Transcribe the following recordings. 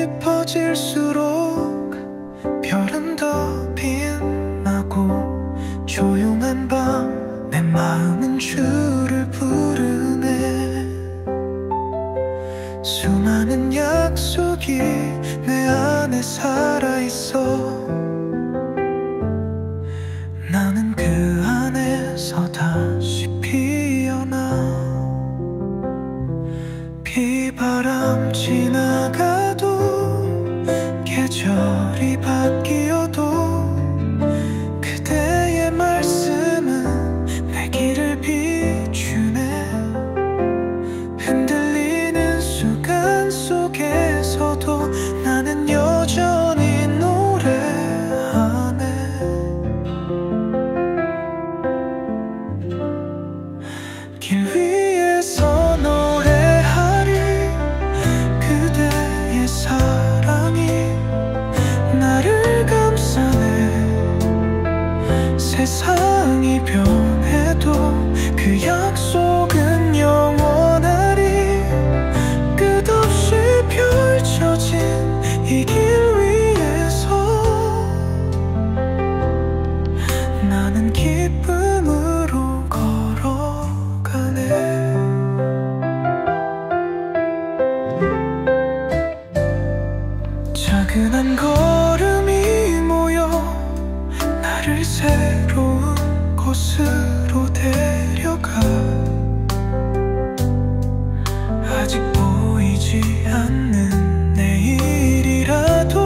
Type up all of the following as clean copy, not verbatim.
깊어질수록 별은 더 빛나고 조용한 밤 내 마음은 주를 부르네. 수많은 약속이 내 안에 살아있어. 나는 그 안에서 다시 피어나. 비바람 지나가도 계절이 바뀌어도 그대의 말씀은 내 길을 비추네. 흔들리는 순간 속에서도 나는 여전히 노래하네. 길 위에서 노래하리. 그대의 사랑이 나를 감싸네. 세상이 변해도 그 약속은 영원하리. 끝없이 펼쳐진 이 길 위에서 나는 기쁨으로 걸어가네. 작은 한 걸음이 모여 나를 새로운 곳으로 데려가. 아직 보이지 않는 내일이라도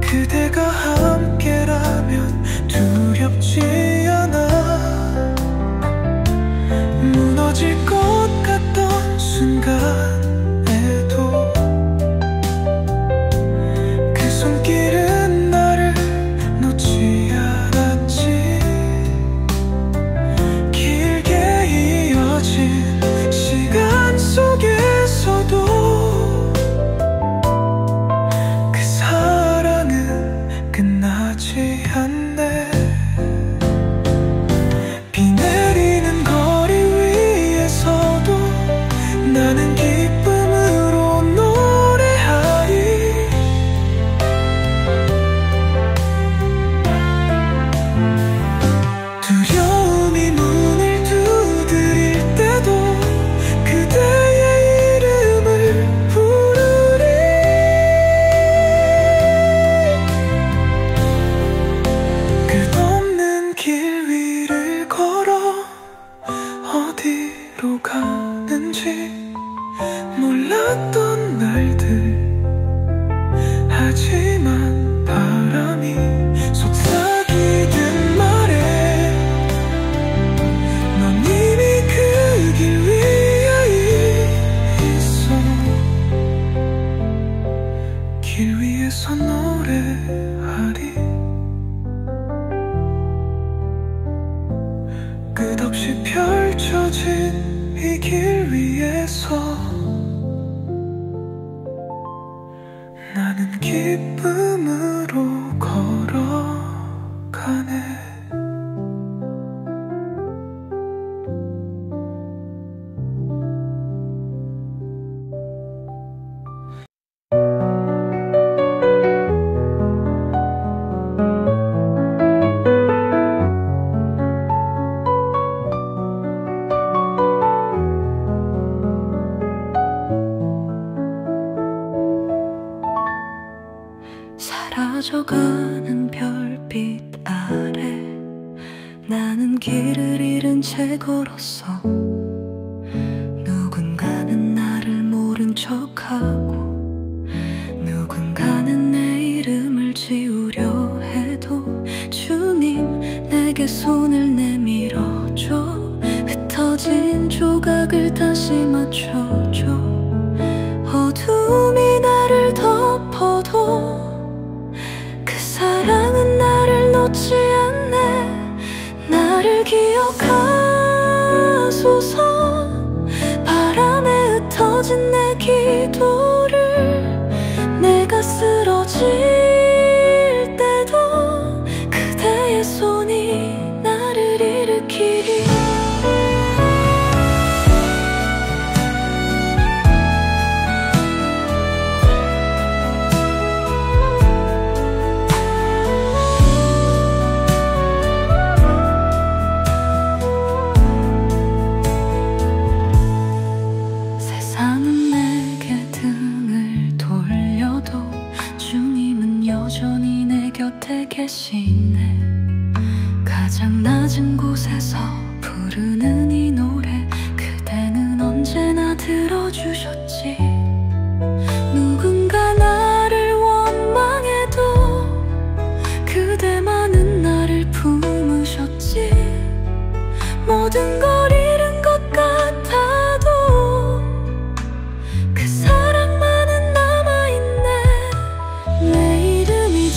그대가 함께라면 두렵지 않아. 무너질 것 같던 순간에도 그 손길은 나를 놓지 않았지. 길게 이어진 시간 속에서도 그 사랑은 끝나지 않네. 비 내리는 거리 위에서도 나는 기쁨으로 노래하리. 두려움이 문을 두드릴 때도 그대의 이름을 부르리. 끝없는 길 위를 걸어 어디로 가는지 몰랐던 날들. 하지만 바람이 속삭이든 말해 넌 이미 그 길 위에 있어. 길 위에서 노래하리. 끝없이 펼쳐진 이 길 위에서 나는 기쁨으로 걸어가네. 사라져가는 별빛 아래 나는 길을 잃은 채 걸었어. 누군가는 나를 모른 척하고 누군가는 내 이름을 지우려 해도 주님 내게 손을 내밀어줘. 흩어진 조각을 다시 맞춰줘. 어둠이 나를 덮어도 그 사랑은 나를 놓지 않네. 나를 기억하소서. 바람에 흩어진 내 기도를 내가 쓰러질 때도 그대의 손이 나를 일으키리. 계시네. 가장 낮은 곳에서 부르는 이 노래, 그대는 언제나 들어주셨지. 누군가 나를 원망해도 그대만은 나를 품으셨지. 모든 걸 잃은 것 같아도 그 사랑만은 남아있네. 내 이름이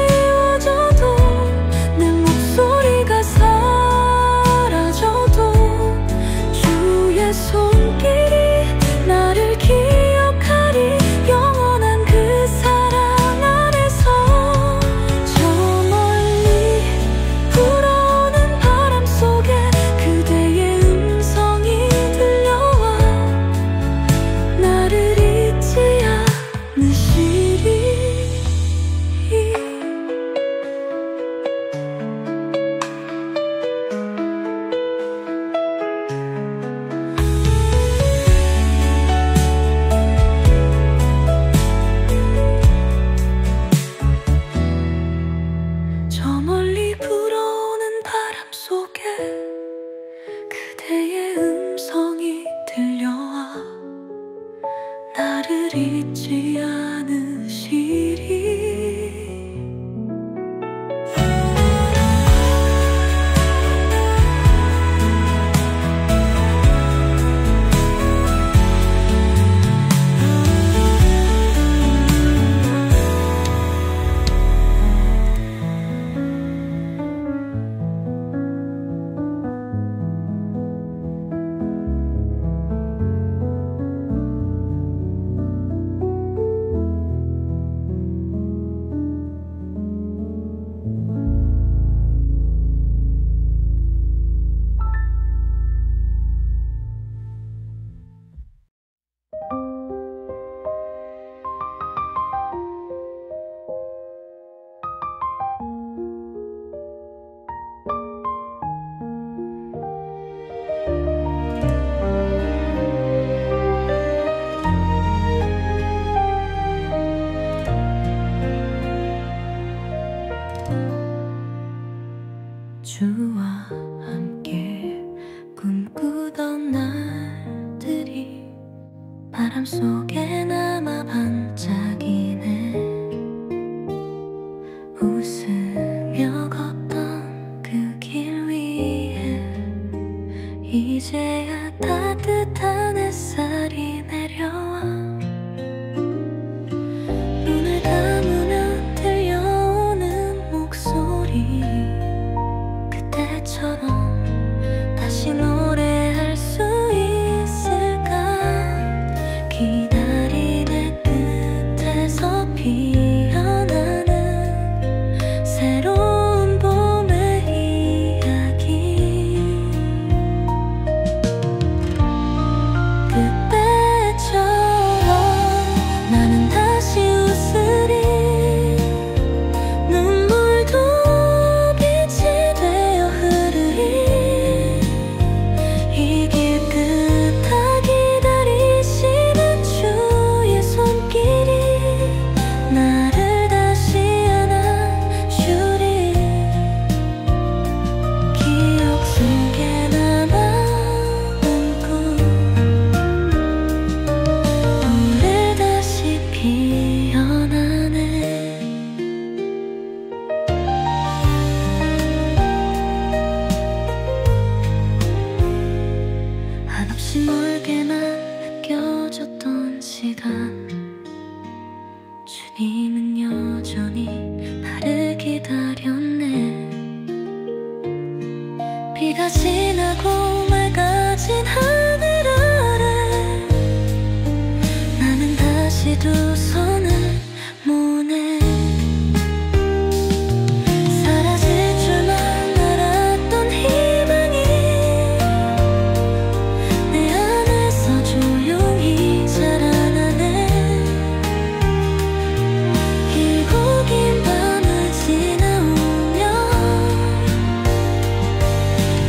지워져도 내 목소리가 사라져도 주의 손길이 나를 기억하리. 영원한 그 사랑 안에서 저 멀리 불어오는 바람 속에 그대의 음성이 들려와 나를 잊지 않으시리. 저 멀리 불어오는 바람 속에 그대의 음성이 들려와 나를 잊지 않으시리. 주와 함께 꿈꾸던 날들이 바람 속에 남아 반짝이네. 웃으며 걷던 그 길 위에 이제야 따뜻한 햇살이 내려와 눈을 감으면 들려오는 목소리. 그때처럼 다시 노래할 수 있을까. 기다림의 끝에서 피어나는 새로운 봄의 이야기. 그때처럼 나는 다시 웃으리. 눈물도 빛이 되어 흐르리. 이 길 끝에 기다리시는 주의 손길이 나를 다시 안아주리. 기억 속에 남아온 꿈 오늘 다시 피어나네. 한없이 멀게만 느껴졌던 시간, 주님은 여전히 나를 기다렸네. 비가 지나고 맑아진 하늘 아래 나는 다시 두 손을 모네. 사라질 줄만 알았던 희망이 내 안에서 조용히 자라나네. 길고 긴 밤을 지나오며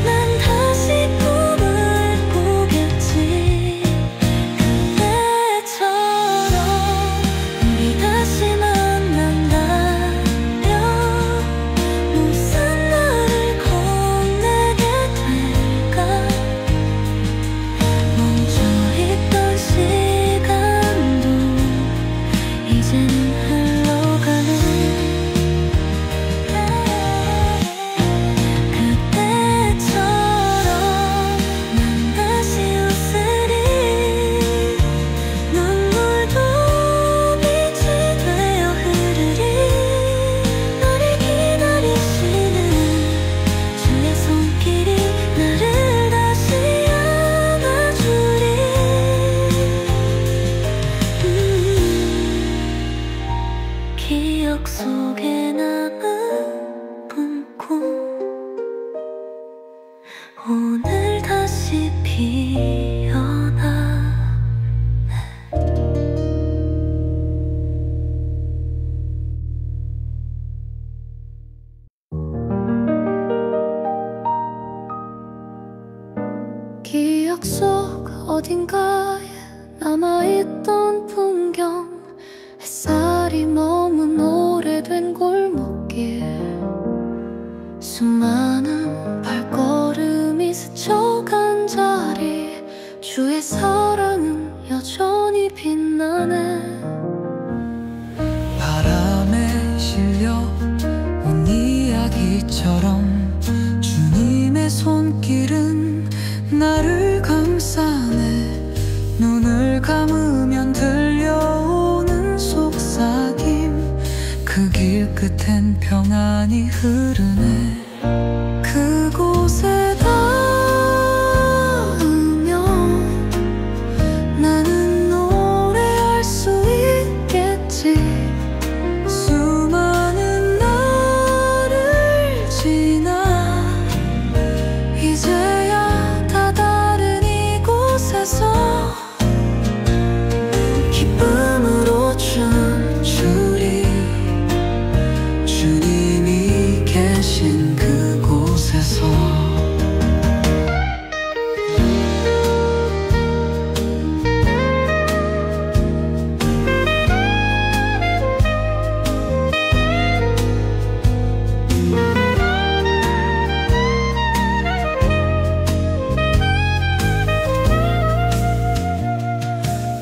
난 다시 꿈을 꾸겠지. 그때처럼 우리 속에 남은 꿈 오늘 다시 피어나. 기억 속 어딘가에 남아있던 풍경, 햇살이 머문 오래된 골목길, 수많은 발걸음이 스쳐간 자리, 주의 사랑은 여전히 빛나네. 바람에 실려 온 이야기처럼 주님의 손길은 나를 감싸네. 눈을 감으면 들려오는 속삭임, 그 길 끝엔 평안이 흐르네. 그곳에 닿으면 나는 노래할 수 있겠지. 수많은 날을 지나 이제야 다 다른 이곳에서 기쁨으로 춤추리. 주님이 계신 그곳에서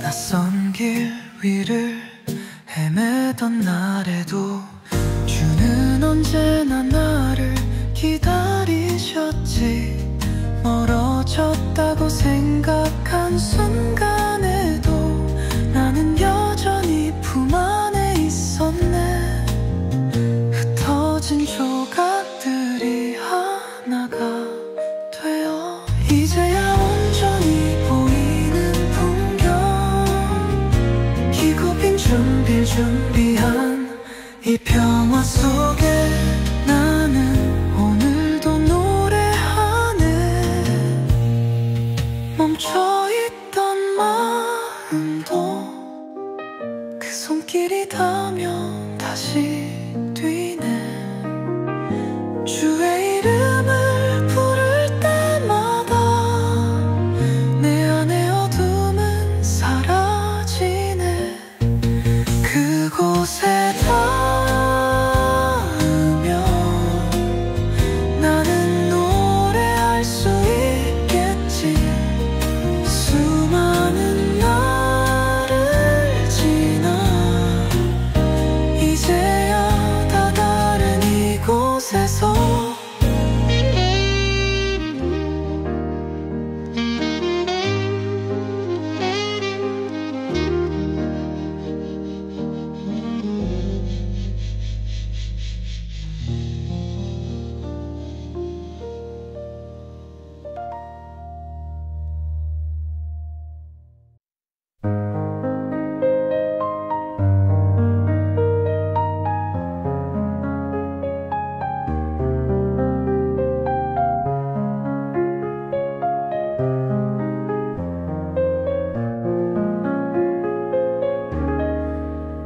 낯선 길 위를 헤매던 날에도 주는 언제나 나를 기다리셨지. 멀어졌다고 생각한 순간에도 나는 여전히 품 안에 있었네. 흩어진 조각들이 하나가 되어 이제야 온전히 보이는 풍경, 기고 빈 준비를 준비한 이 평화 속에 나는 오늘도 노래하네. 멈춰있던 마음도 그 손길이 닿으면 다시 뛰네. 주의 이름을 부를 때마다 내 안의 어둠은 사라지네. 그곳에 닿으면 나는 노래할 수 있겠지. 수많은 날을 지나 이제야 다 다른 이곳에서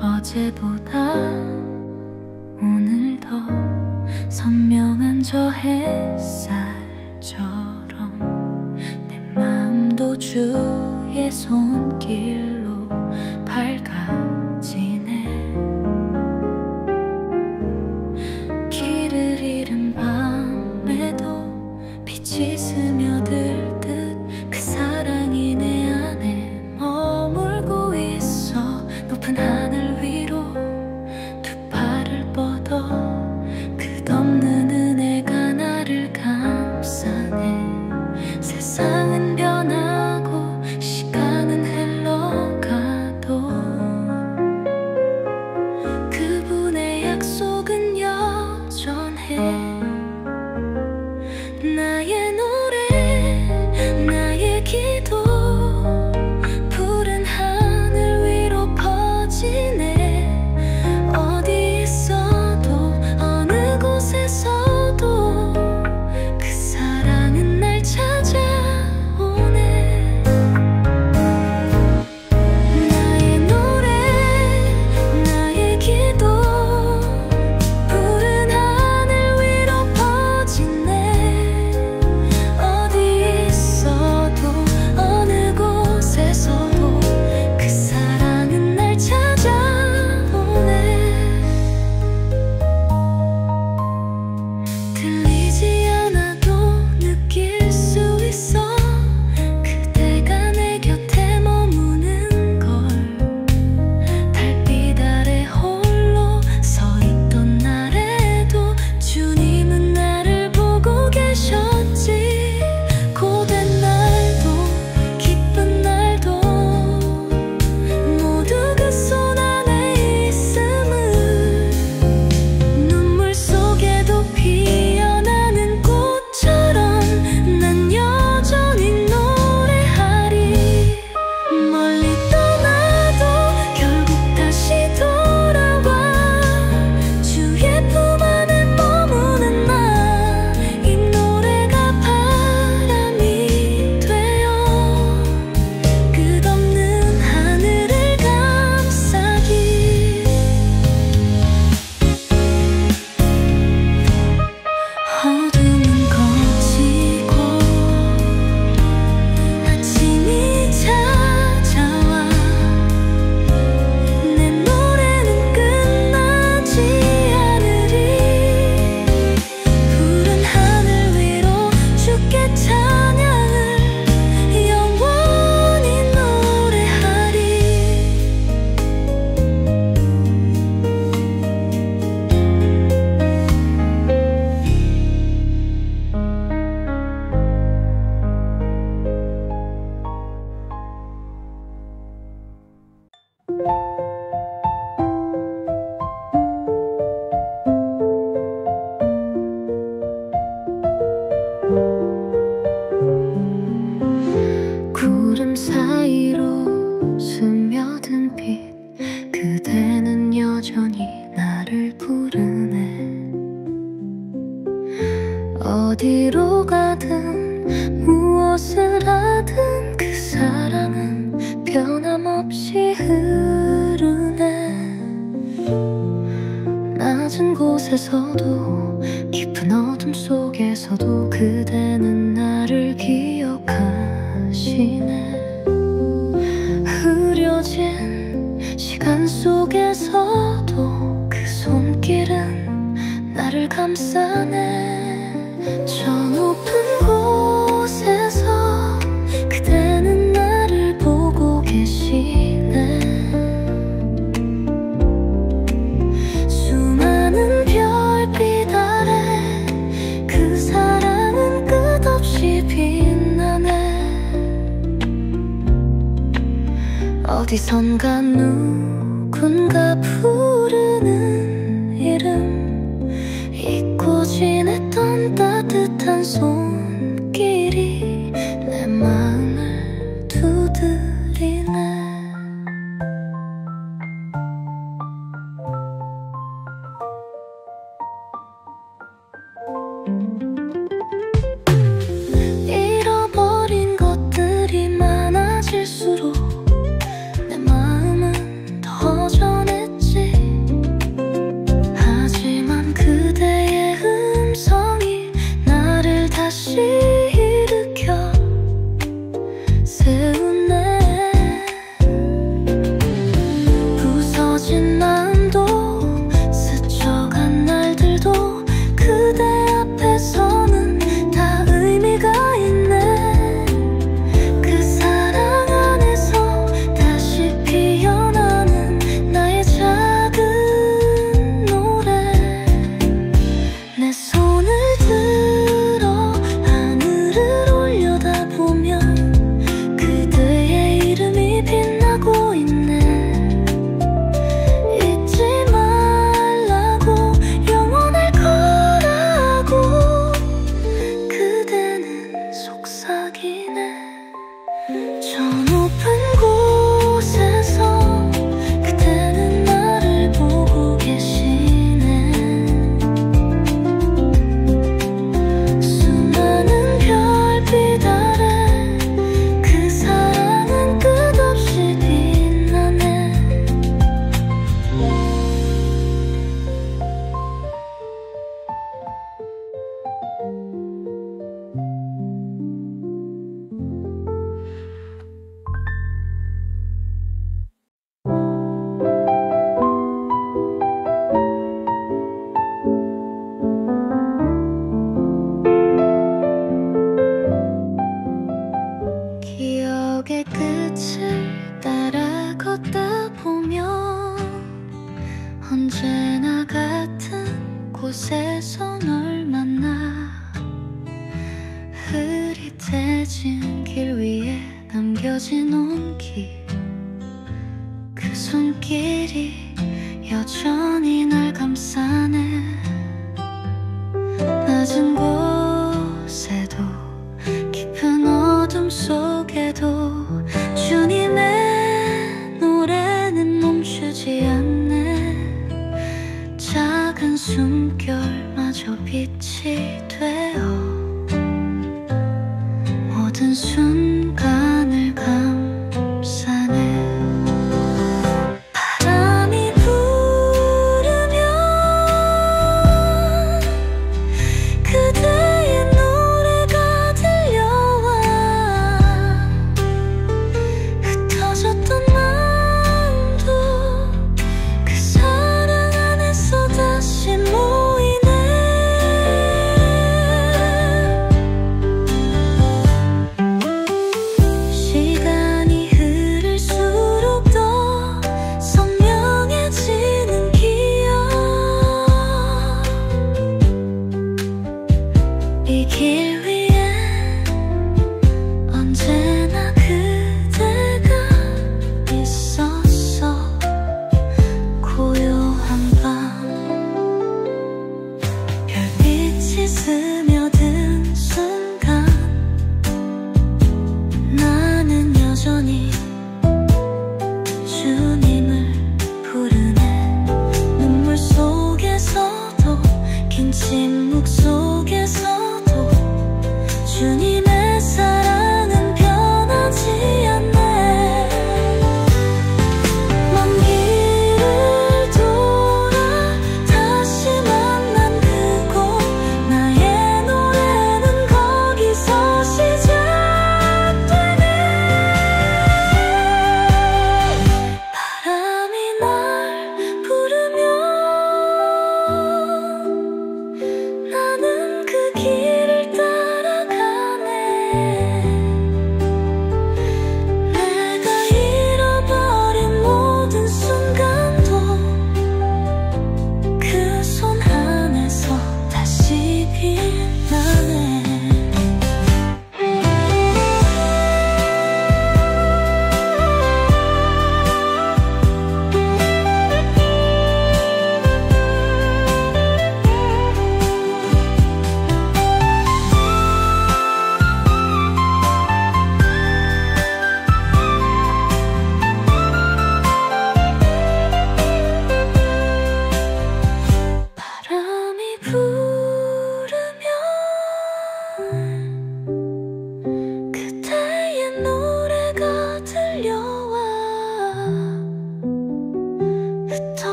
어제보다 오늘 더 선명한 저 햇살처럼 내 마음도 주의 손길로 밝아지네. 길을 잃은 밤에도 빛이 스며들 듯 그 사랑이 내 안에 머물고 있어. 높은 하늘 위로 두 팔을 뻗어 끝없는 은혜가 나를 감싸네. 세상은 변하고 시간은 흘러가 그대는 여전히 나를 부르네. 어디로 가든 무엇을 하든 그 사랑은 변함없이 흐르네. 낮은 곳에서도 깊은 어둠 속에서도 그대는 나를 기억하시네. 흐려진 시간 속에서도 그 손길은 나를 감싸네. 저 높은 곳에서 그대는 나를 보고 계시네. 수많은 별빛 아래 그 사랑은 끝없이 빛나네. 어디선가 누군가 부르는 이름, 잊고 지냈던 따뜻한 손길이 내 마음을 두드리네. 잃어버린 것들이 많아질수록 내 마음은 더 전했지. 하지만 그대의 음성이 나를 다시 일으켜 세우네. 부서진 마음도 스쳐간 날들도 그대 앞에서는 다 의미가 있네. 그 사랑 안에서 다시 피어나는 나의 작은 노래. 내 손을 들어 하늘을 올려다보면 그대의 이름이 빛나고 있네. 잊지 말라고 영원할 거라고 그대는 속삭이네. 저 높은 곳에서 그대는 나를 보고 계시네. 수많은 별빛 아래 그 사랑은 끝없이 빛나네. 기억의 끝을 따라 걷다 보면 언제나 같은 곳에서 널 만나. 흐릿해진 길 위에 남겨진 온기, 그 손길이 여전히 날 감싸네. 낮은 곳에도 깊은 어둠 속에도 주님의 노래는 멈추지 않네. 작은 숨결마저 빛이 되어 모든 순간을 감싸네. 바람이 불어도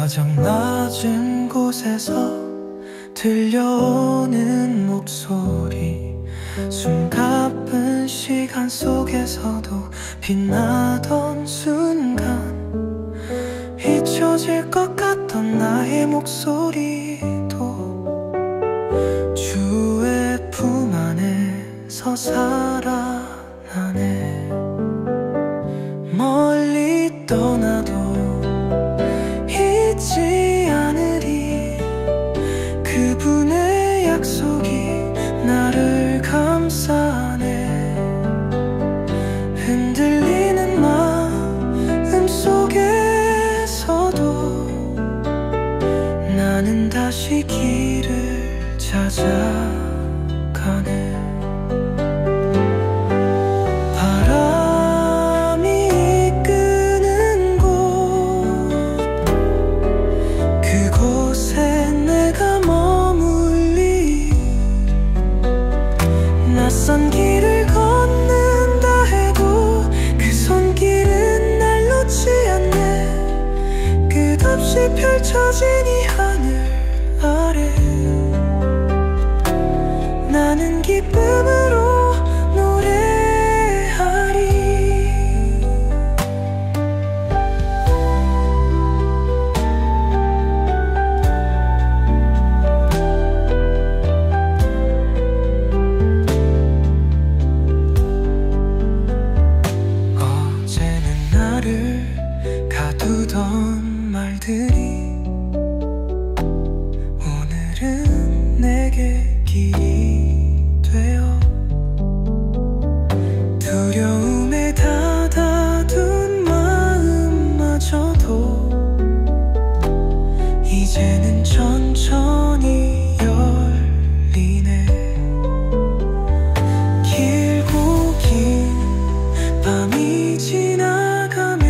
가장 낮은 곳에서 들려오는 목소리, 숨가쁜 시간 속에서도 빛나던 순간, 잊혀질 것 같던 나의 목소리도 주의 품 안에서 살아나네. 멀리 떠나도 잊지 않으리, 그분의 약속이 나를 감싸네. 흔들리는 마음 속에서도 나는 다시 길을 찾아가네. 낯선 길을 걷는다 해도 그 손길은 날 놓지 않네. 끝없이 펼쳐진 이 하늘 아래 나는 기쁨으로 노래하리. 가두던 말들이 오늘은 내게 길이 되어 두려움에 닫아둔 마음마저도 이제는 천천히 열리네. 길고 긴 밤이 지나가면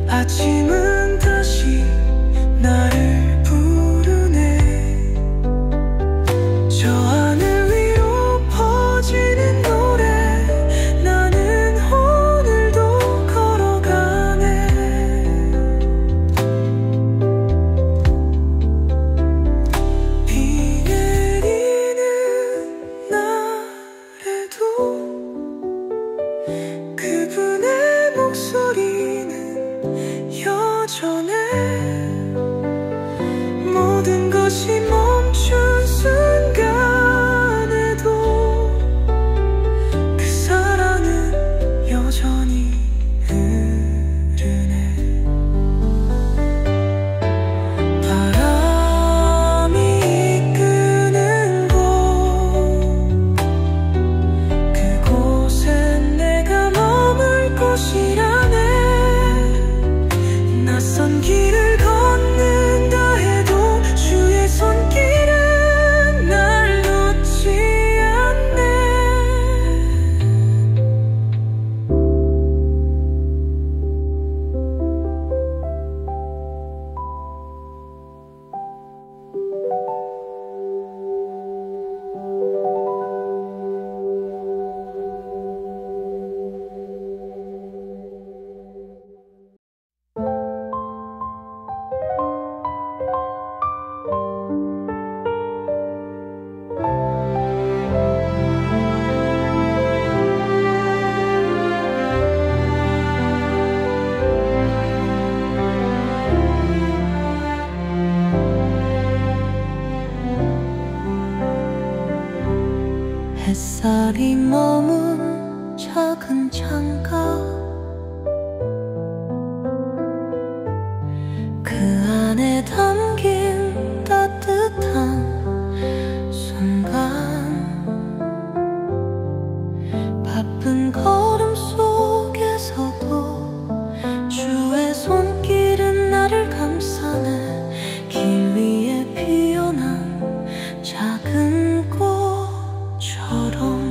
아침은 다시 나를 부르네. 저 하늘 위로 퍼지는 노래 나는 오늘도 걸어가네. 비 내리는 날에도 그분의 목소리는 여전해. 모든 것이 멈춘 순간에도 그 사랑은 여전히 흐르네. 바람이 이끄는 곳, 그곳에 내가 머물 곳이라네. 낯선 길을 걷는다 해도 주의 손길은 날 놓지 않네. 햇살이 머문 작은 창가, 그 안에 담긴 따뜻한 순간, 바쁜 걸음 속에서도 주의 손길은 나를 감싸네. 길 위에 피어난 작은 꽃처럼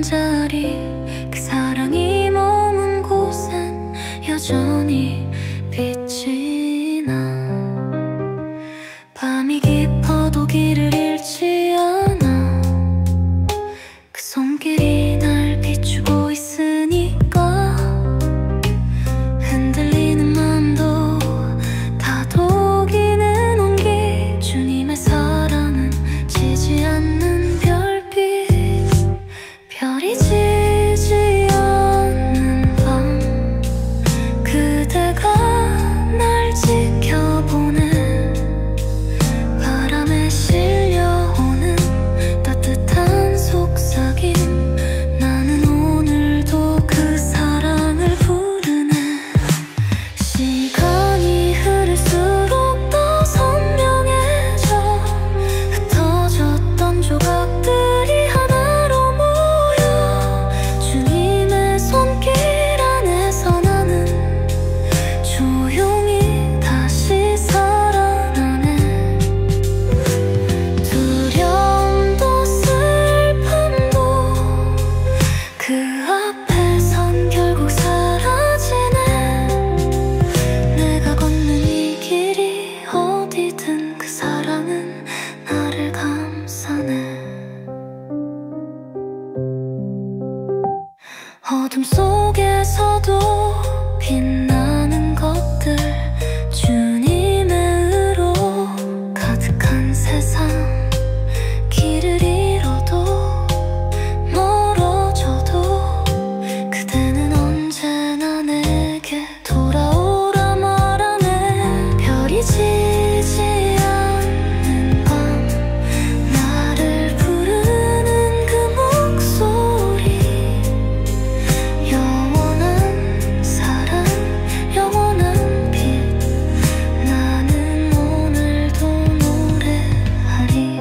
잠자리 그 사랑이 머문 곳엔 여전히 빛이 나. 밤이 깊어도 길을 잃지 않아. 그 손길이 날 비추고 있으니까 흔들리는 맘도 다독이는 온기. 주님의 사랑은 지지 않는 별빛. 별이 지지 않는 밤 그대가 날 지켜보는 바람에 실려오는 따뜻한 속삭임. 나는 오늘도 그 사랑을 부르네. 시간이 흐를수록 더 선명해져. 흩어졌던 조각들이 하나로 모여 주님의 손길 안에서 나는 조용히 다시 살아나네. 두려움도 슬픔도 그 앞에선 결국 사라지네. 내가 걷는 이 길이 어디든 그 사랑은 나를 감싸네. 어둠 속에서도 빛나는 것들. 주님의 의로 가득한 세상. 길을 잃어도 멀어져도 그대는 언제나 내게 돌아오라 말하네. 별이 지지 않는 밤 나를 부르는 그 목소리. 영원한 사랑 영원한 빛. 나는 오늘도 노래하리.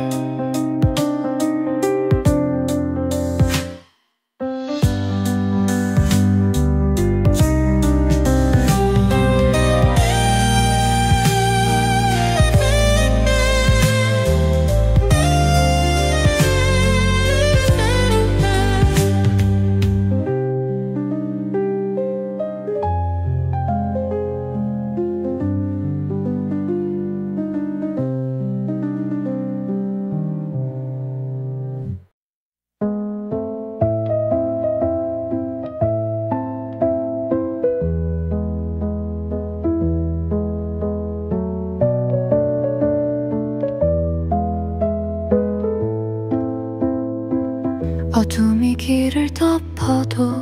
어둠이 길을 덮어도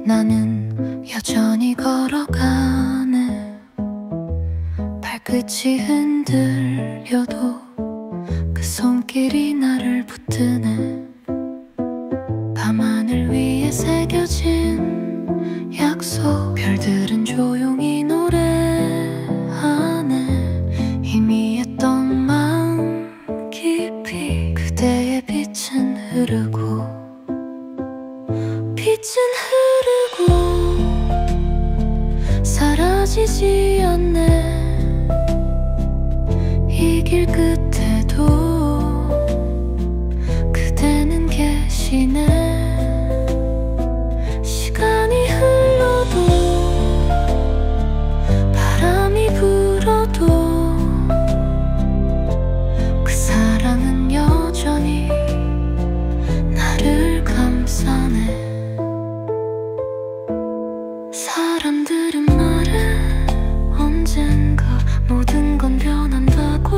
나는 여전히 걸어가네. 발끝이 흔들려도 그 손길이 나를 붙드네. 밤하늘 위에 새겨진 약속. 별들은 조용히 노래하네. 희미했던 마음 깊이 그대의 빛은 흐르고 사라지지 않네. 이 길 끝에도 그대는 계시네. 시간이 흘러도 바람이 불어도 그 사랑은 여전히 나를 감싸네. 사람들은 말해 언젠가 모든 건 변한다고.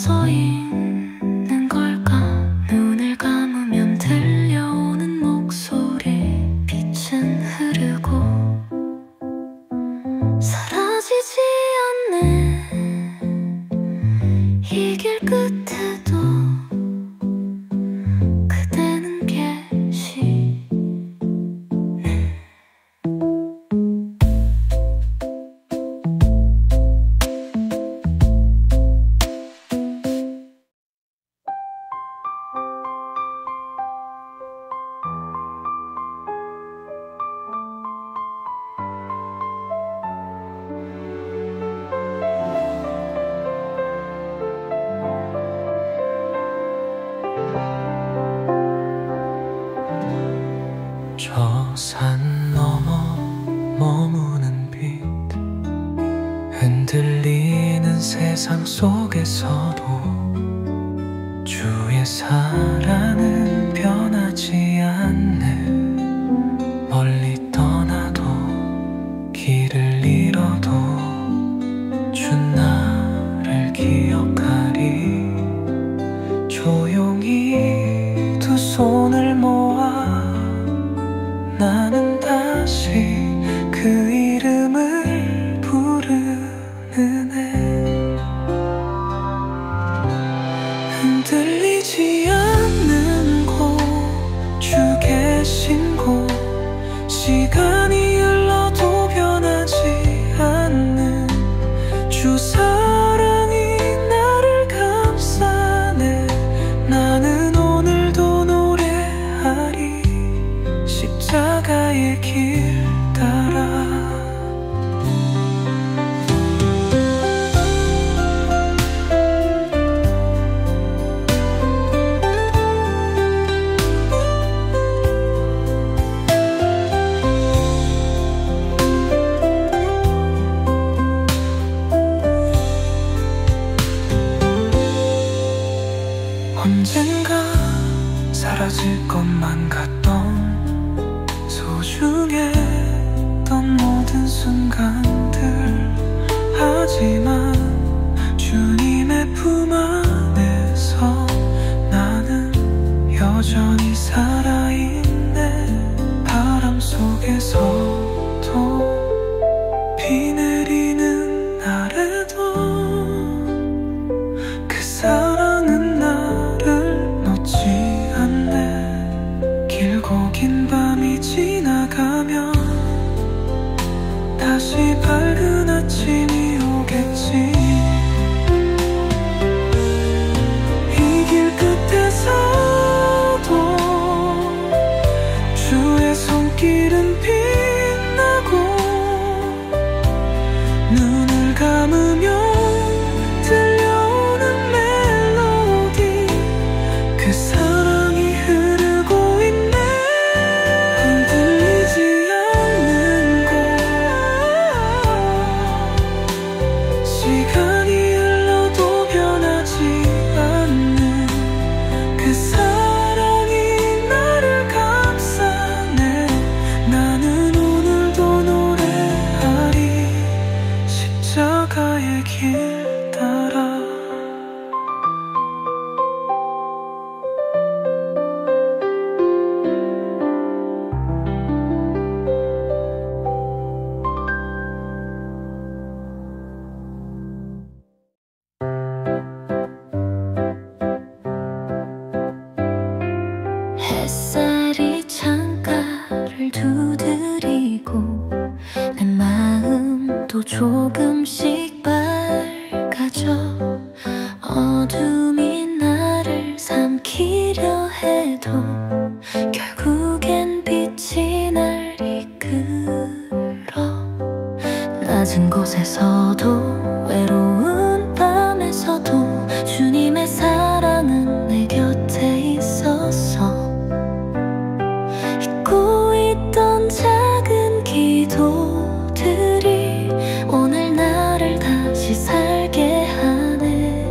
서 있는 걸까? 눈을 감으면 들려오는 목소리. 빛은 흐르고 사라지지 않네. 이 길 끝에도 그대는 계시네. 저 산 넘어 머무는 빛, 흔들리는 세상 속에서도 주의 사랑은 변하지 않네. 멀리 떠나도 길을 잃어도 준 나를 기억하리. 조용히 두 손을 모아 나는 다시 그 이름을 부르는 애. 흔들리지 않는 곳, 주 계신 곳, 시간이 흘러도 변하지 않는 주 사랑이 나를 감싸네. 나는 오늘도 노래하리. 십자가의 길 따라. 언젠가 사라질 것만 같던 소중했던 모든 순간들. 하지만 주님의 품 안에서 나는 여전히 살아있네. 바람 속에서도 비 내리는 날에도 그 사랑은 나를 놓지 않네. 길고 긴 밤이 지나가면 다시 밝은 아침이 오겠지. 이 길 끝에서도 주의 손길은 빛나고 눈을 감으면 들려오는 멜로디. 그 사랑이 흐르고 있네. 흔들리지 않는 곳, 시간이 흘러도 변하지 않는 그 사랑이 나를 감싸네. 나는 오늘도 노래하리. 십자가의 길 따라. 햇살이 창가를 두드리고 내 마음도 조금씩 밝아져. 어둠이 나를 삼키려 해도 결국엔 빛이 날 이끌어. 낮은 곳에서도 외로운 밤에서도 주님의 사랑은 내 곁에 있었어. 잊고 있던 작은 기도들이 오늘 나를 다시 살게 하네.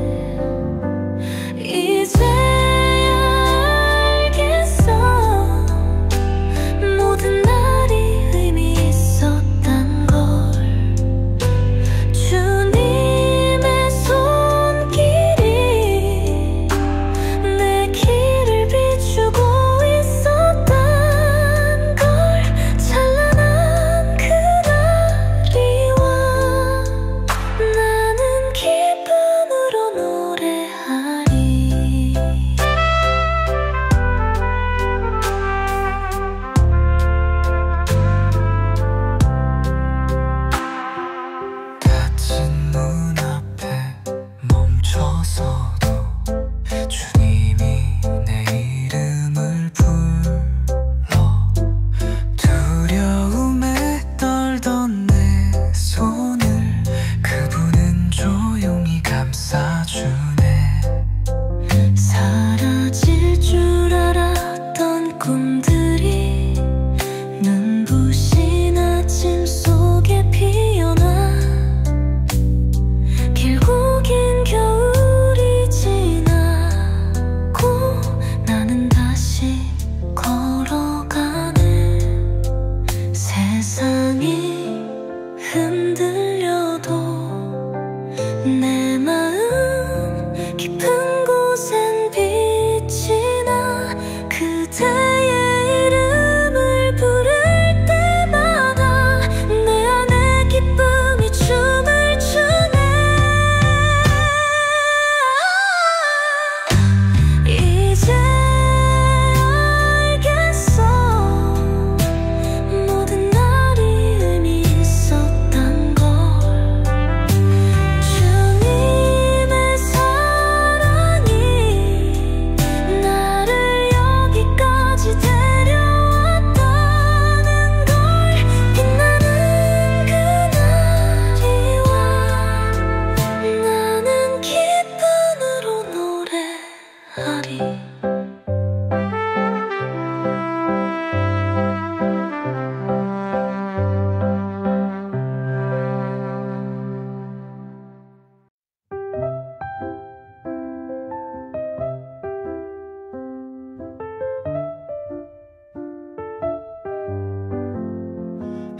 노래하리.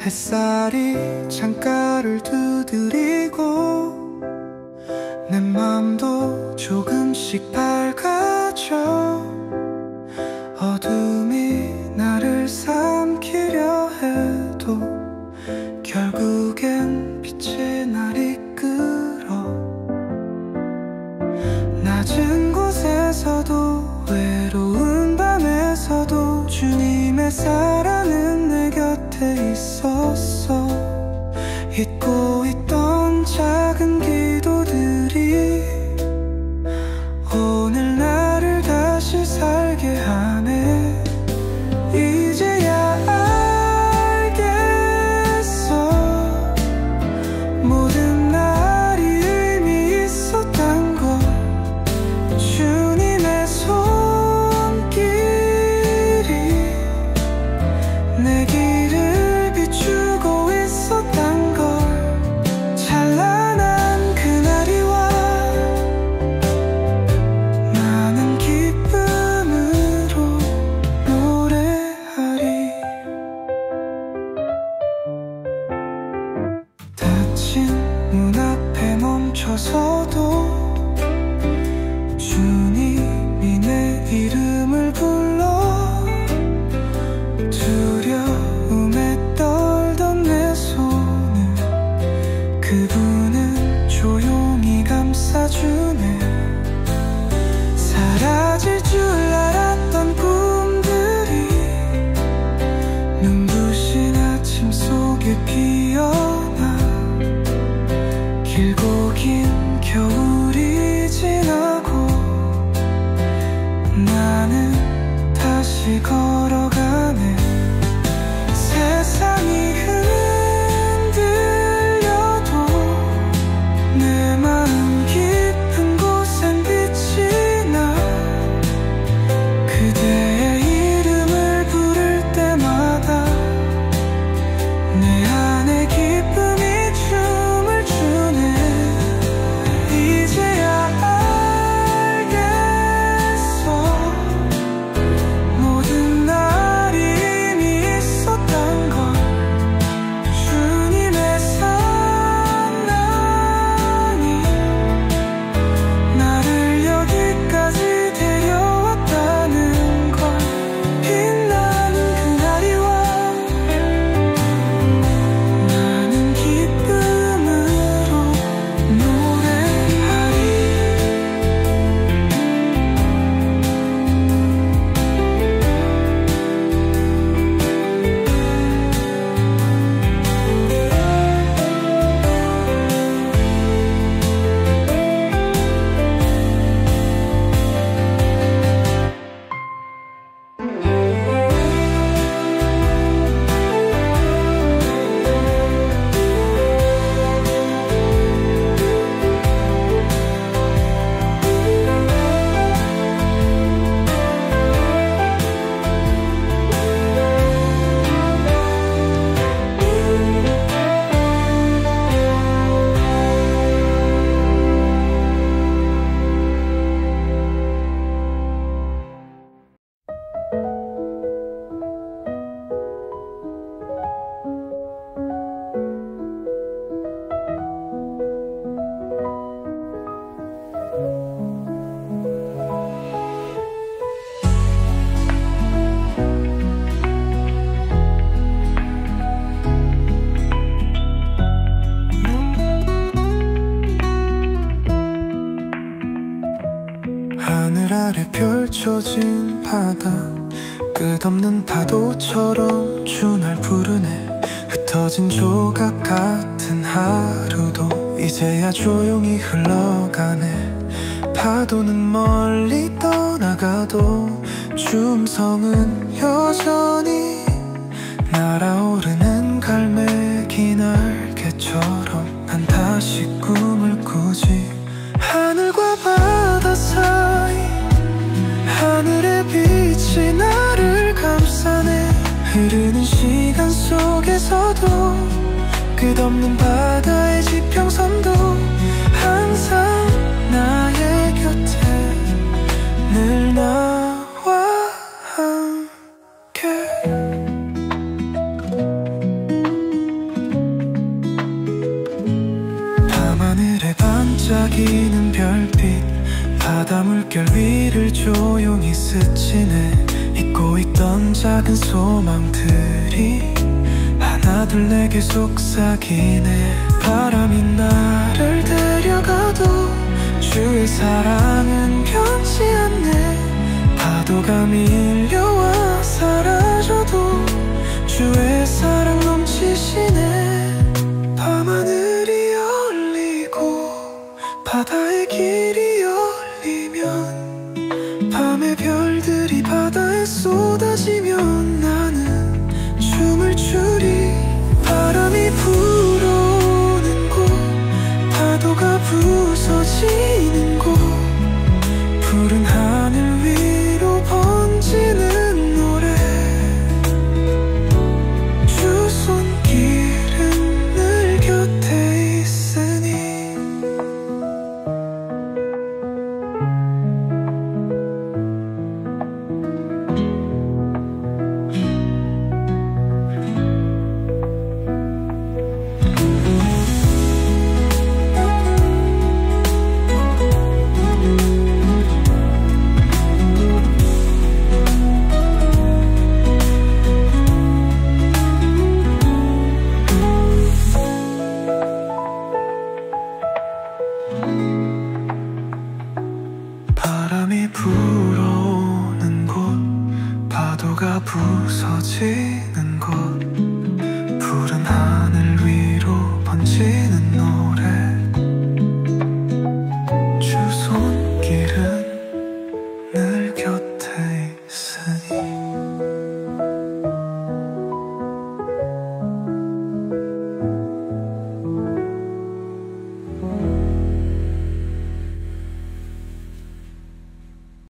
햇살이 창가를 두드리고 내 맘도 조금씩 밝아져. 어둠이 나를 삼키려 해도 결국엔 빛의 날 이끌어. 낮은 곳에서도 외로운 밤에서도 주님의 사랑은 내 곁에 있었어. 잊고 있던 작은 기도들이 오늘 나를 다시 살게 하네. 이제야 알겠어. 모든 날이 의미 있었단 걸. 주님의 손길이 내 길을 비추고 있었단 걸. 찬란한 그날이 와 나는 기쁨으로 노래하리. 닫힌 문 앞에 멈춰서도 주님이 내 이름을 불러. 두려움에 떨던 내 손을 그분은 조용히 감싸주네. 사라질 줄 알았던 꿈들이 눈부신 아침 속에 피어나. 길고 긴 겨울이 지나고 나는 다시 걸어가네. 세상이 흔들려도 내 마음 깊은 곳엔 빛이 나. 그대의 이름을 부를 때마다 내 안에 기쁨이 춤을 추네. 이제야 알겠어. 모든 날이 의미 있었단 걸. 주님의 사랑이 나를 여기까지 데려왔다는 걸. 빛나는 그날이 와 나는 기쁨으로 노래하리. 하늘 아래 펼쳐진 바다, 끝없는 파도처럼 주 날 부르네. 흩어진 조각 같은 하루도 이제야 조용히 흘러가네. 파도는 멀리 떠나가도 주 음성은 여전히 날아오르는 갈매기 날개처럼 난 다시 꿈을 꾸지. 하늘과 바다 사이 없어도 끝없는 바다의 지평선도 항상 나의 곁에 늘 나와 함께. 밤하늘에 반짝이는 별빛, 바다 물결 위를 조용히 스치네. 잊고 있던 작은 소망들이 하나둘 내게 속삭이네. 바람이 나를 데려가도 주의 사랑은 변치 않네. 파도가 밀려와 사라져도 주의 사랑 넘치시네. 밤하늘이 열리고 바다의 길이 열리면 밤의 별들이 바다에 쏟아지면 나는 춤을 추리. 바람이 불어오는 곳, 파도가 부서지는 곳, 푸른 하늘 위로 번지는 노래. 주 손길은 늘 곁에 있으니. 바람이 불어오는 곳, 파도가 부서지는 곳,